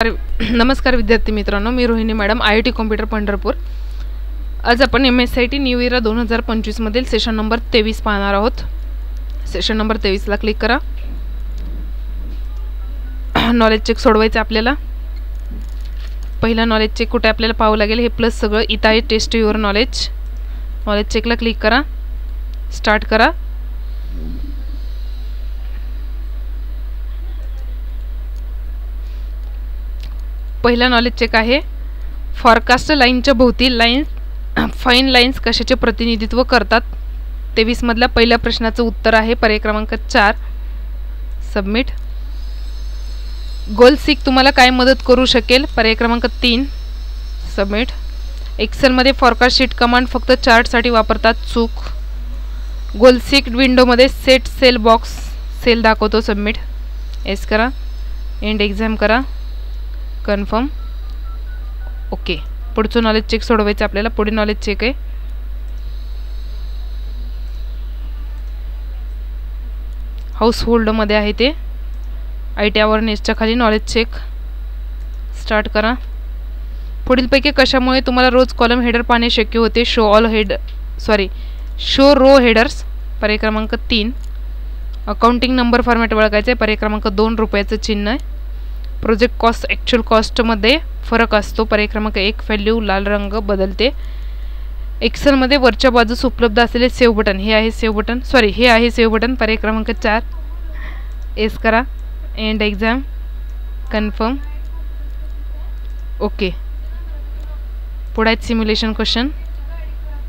नमस्कार विद्यार्थी मित्रांनो, मी Rohini madam, IIT computer Pandharpur. आज आपण MSIT न्यू इयर 2025 मधील सेशन नंबर 23 पाहणार आहोत। सेशन नंबर 23 ला क्लिक करा। नॉलेज चेक सोडवायचं आपल्याला। पहिला नॉलेज चेक कुठे आपल्याला पाहावं लागेल, हे प्लस सगळं इथं आहे, टेस्ट युअर नॉलेज। नॉलेज चेकला क्लिक करा, स्टार्ट करा। पहिला नॉलेज चेक आहे, फॉरकास्ट लाईनच्या भोवती फाईन लाईन्स कशाचे प्रतिनिधित्व करतात। 23 मधल्या पहिल्या प्रश्नाचं उत्तर आहे पर्याय क्रमांक 4। सबमिट। गोल सीक तुम्हाला काय मदत करू शकेल, पर्याय क्रमांक 3। सबमिट। एक्सेल मध्ये फॉरकास्ट शीट कमांड फक्त चार्ट साठी वापरतात, चूक। गोल सीक विंडो मध्ये सेट सेल बॉक्स सेल दाखवतो, सबमिट। एस करा, एंड एक्झाम करा, कन्फर्म, ओके। पुढचं नॉलेज चेक सोडवायचं आपल्याला। पुढे नॉलेज चेक आहे, हाऊस होल्ड मध्ये आहे ते, IT अवेअरनेसच्या खाली नॉलेज चेक। स्टार्ट करा। पुढीलपैकी कशामुळे तुम्हाला रोज कॉलम हेडर पाहणे शक्य होते, शो रो हेडर्स, पर्याय क्रमांक 3। अकाउंटिंग नंबर फॉर्मॅट ओळखायचे, पर्याय क्रमांक 2, रुपयाचं चिन्ह आहे। प्रोजेक्ट कॉस्ट ॲक्च्युअल कॉस्टमध्ये फरक असतो, पर्याय क्रमांक 1, व्हॅल्यू लाल रंग बदलते। एक्सेलमध्ये वरच्या बाजूस उपलब्ध असलेले सेव्ह बटन, हे आहे सेव्ह बटन, पर्याय क्रमांक 4। एस करा, एंड एक्झाम, कन्फर्म, ओके। पुढे आहेत सिम्युलेशन क्वेश्चन।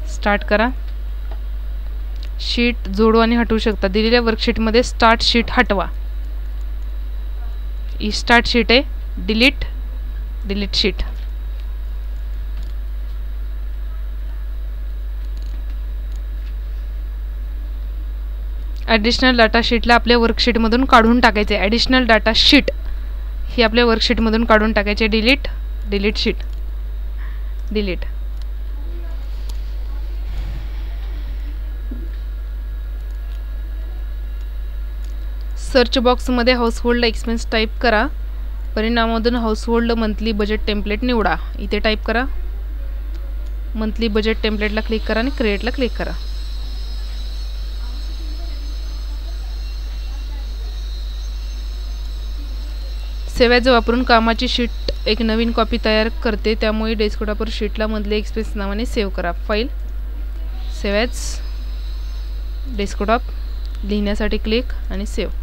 स्टार्ट करा। शीट जोडू आणि हटवू शकता। दिलेल्या वर्कशीटमध्ये स्टार्ट शीट हटवा। ही स्टार्ट शीट आहे, डिलीट शीट। ॲडिशनल डाटा शीटला आपल्या वर्कशीटमधून काढून टाकायचे। ॲडिशनल डाटा शीट ही आपल्या वर्कशीटमधून काढून टाकायचे। Delete sheet, delete. सर्च बॉक्समध्ये हाऊसहोल्ड एक्सपेन्स टाईप करा। परिणामामधून हाऊसहोल्ड मंथली बजेट टेम्पलेट निवडा। इथे टाईप करा, मंथली बजेट टेम्पलेटला क्लिक करा आणि क्रिएटला क्लिक करा। सेव्ह ॲज वापरून कामाची शीट एक नवीन कॉपी तयार करते, त्यामुळे डेस्कटॉपवर शीटला मंथली एक्सपेन्स नावाने सेव्ह करा। फाईल, सेव्ह ॲज, डेस्कटॉप, लिहिण्यासाठी क्लिक आणि सेव्ह।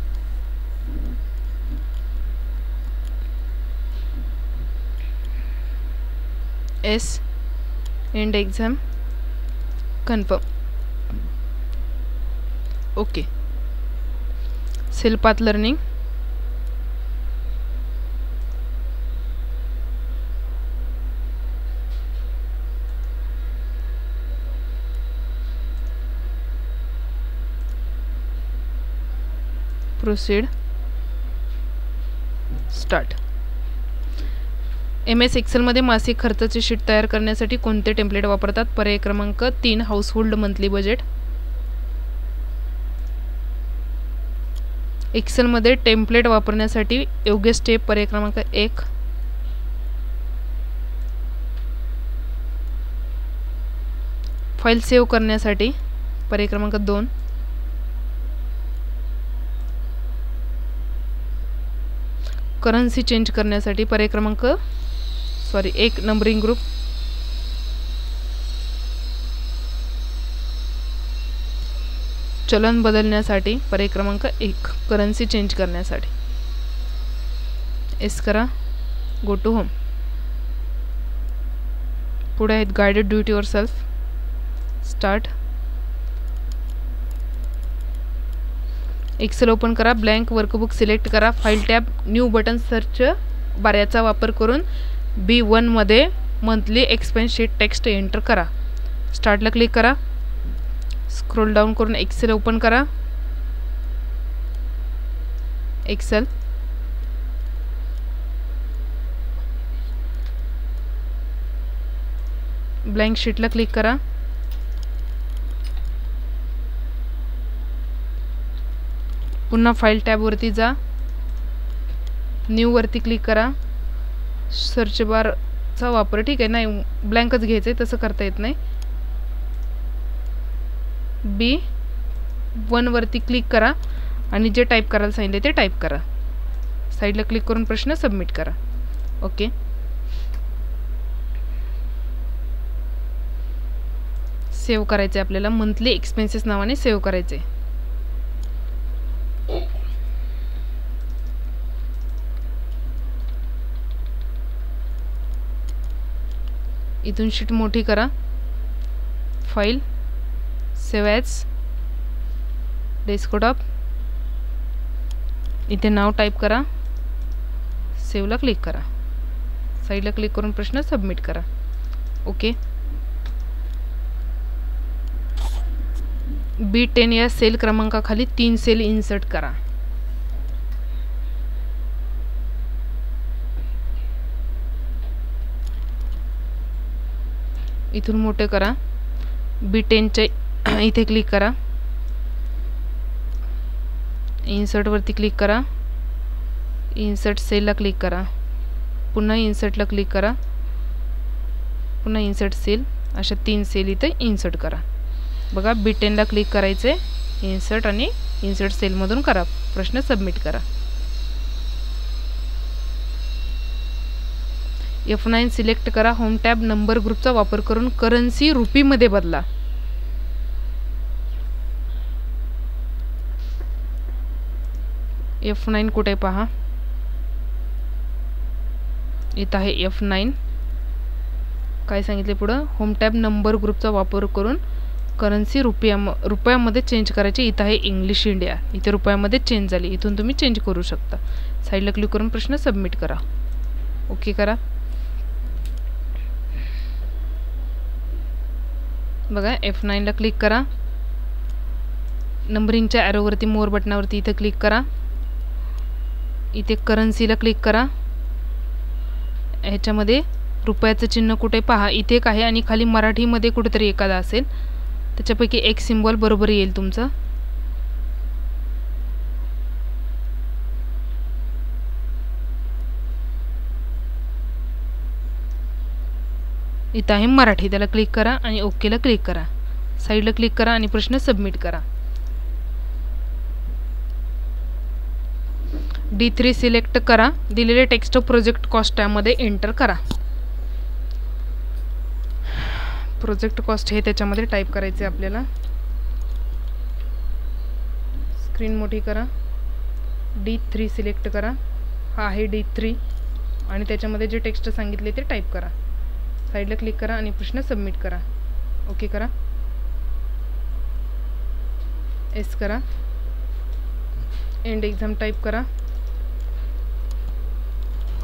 एस, and exam, confirm, okay. Cell path learning, proceed, start. MS एक्सेलमध्ये मासिक खर्चाची शीट तयार करण्यासाठी कोणते टेम्पलेट वापरतात, पर्याय क्रमांक 3, हाऊसहोल्ड मंथली बजेट। एक्सेलमध्ये टेम्पलेट वापरण्यासाठी योग्य स्टेप, पर्याय क्रमांक 1। फाईल सेव्ह करण्यासाठी, पर्याय क्रमांक 2। करन्सी चेंज करण्यासाठी, पर्याय क्रमांक 1, नंबरिंग ग्रुप। चलन बदलण्यासाठी, पर्याय क्रमांक 1, करन्सी चेंज करण्यासाठी। एस करा, गो टू होम। पुढे आहेत guided do it yourself. Start. Excel open करा, ब्लँक वर्कबुक सिलेक्ट करा, file tab, new button, search बारचा वापर करून B1 मध्ये monthly expense sheet text enter करा। स्टार्टला क्लिक करा, स्क्रोल डाऊन करून एक्सेल ओपन करा। एक्सेल, ब्लँक शीटला क्लिक करा, पुन्हा फाईल टॅबवरती जा, न्यू वरती क्लिक करा, सर्च बारचा वापर, ठीक आहे, नाही ब्लँकच घ्यायचं आहे, तसं करता येत नाही. B1 वरती क्लिक करा आणि जे टाईप करायला सांगितले ते टाईप करा. साईडला क्लिक करून प्रश्न सबमिट करा. ओके, सेव्ह करायचे आपल्याला. मंथली एक्सपेन्सेस नावाने सेव्ह करायचे. इथून शीट मोठी करा. File, save as, desktop. इथे नाव टाईप करा. सेव्हला क्लिक करा. साईडला क्लिक करून प्रश्न सबमिट करा. ओके, B10 या सेल क्रमांकाखाली 3 सेल इन्सर्ट करा. इथून मोठे करा. B10च्या इथे क्लिक करा. इन्सर्ट वरती क्लिक करा. इन्सर्ट सेलला क्लिक करा. पुन्हा इन्सर्टला क्लिक करा. पुन्हा इन्सर्ट सेल. अशा 3 सेल इथे इन्सर्ट करा. बघा, B10ला क्लिक करायचे, इन्सर्ट आणि इन्सर्ट सेलमधून करा. प्रश्न सबमिट करा. F9 सिलेक्ट करा. होम टॅब नंबर ग्रुपचा वापर करून करन्सी रुपीमध्ये बदला. F9 कुठे पहा. इथं आहे F9. काय सांगितले पुढं? होम टॅब नंबर ग्रुपचा वापर करून करन्सी रुपयामध्ये चेंज करायची. इथं आहे इंग्लिश इंडिया. इथे रुपयामध्ये चेंज झाली. इथून तुम्ही चेंज करू शकता. साईडला क्लिक करून प्रश्न सबमिट करा. ओके करा. बघा, F9ला क्लिक करा. नंबरिंगच्या ॲरोवरती मोर बटनावरती इथे क्लिक करा. इथे करन्सीला क्लिक करा. ह्याच्यामध्ये रुपयाचं चिन्ह कुठे पहा. इथे एक आहे आणि खाली मराठीमध्ये कुठेतरी एखादा असेल. त्याच्यापैकी एक सिम्बॉल बरोबर येईल तुमचं. इथं आहे मराठी. त्याला क्लिक करा आणि ओकेला क्लिक करा. साईडला क्लिक करा आणि प्रश्न सबमिट करा. D3 सिलेक्ट करा. दिलेले टेक्स्ट प्रोजेक्ट कॉस्ट टॅबमध्ये एंटर करा. प्रोजेक्ट कॉस्ट हे त्याच्यामध्ये टाईप करायचे आपल्याला. स्क्रीन मोठी करा. D3 सिलेक्ट करा. हा आहे D3 आणि त्याच्यामध्ये जे टेक्स्ट सांगितले ते टाईप करा. साईडला क्लिक करा आणि प्रश्न सबमिट करा. ओके करा. एस करा. एंड एक्झाम टाईप करा.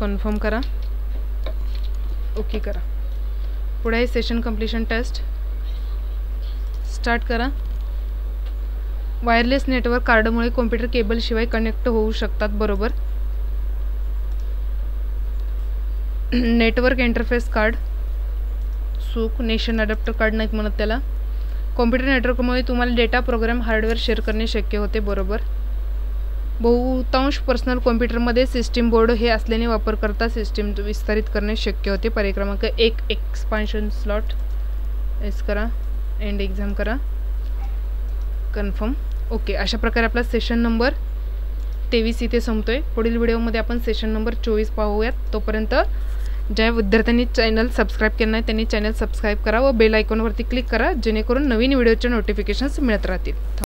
कन्फर्म करा. ओके करा. पुढे आहे सेशन कंप्लीशन टेस्ट. स्टार्ट करा. वायरलेस नेटवर्क कार्डमुळे कॉम्प्युटर केबलशिवाय कनेक्ट होऊ शकतात. बरोबर. Network interface card. चूक. नेशन अडॅप्टर कार्ड नाहीत म्हणत त्याला. कॉम्प्युटर नेटवर्कमुळे तुम्हाला डेटा, प्रोग्राम, हार्डवेअर शेअर करणे शक्य होते. बरोबर. बहुतांश पर्सनल कॉम्प्युटरमध्ये सिस्टीम बोर्ड हे असल्याने वापरकर्ता सिस्टीम विस्तारित करणे शक्य होते. पर्याय क्रमांक 1 एक्सपान्शन स्लॉट. एस करा. एंड एक्झाम करा. कन्फर्म. ओके. अशा प्रकारे आपला सेशन नंबर 23 इथे संपतोय. पुढील व्हिडिओमध्ये आपण सेशन नंबर 24 पाहूयात. तोपर्यंत ज्या विद्यार्थ्यांनी चॅनल सबस्क्राईब केलं नाही त्यांनी चॅनल सबस्क्राईब करा व बेल आयकॉनवरती क्लिक करा, जेणेकरून नवीन व्हिडिओचे नोटिफिकेशन्स मिळत राहतील.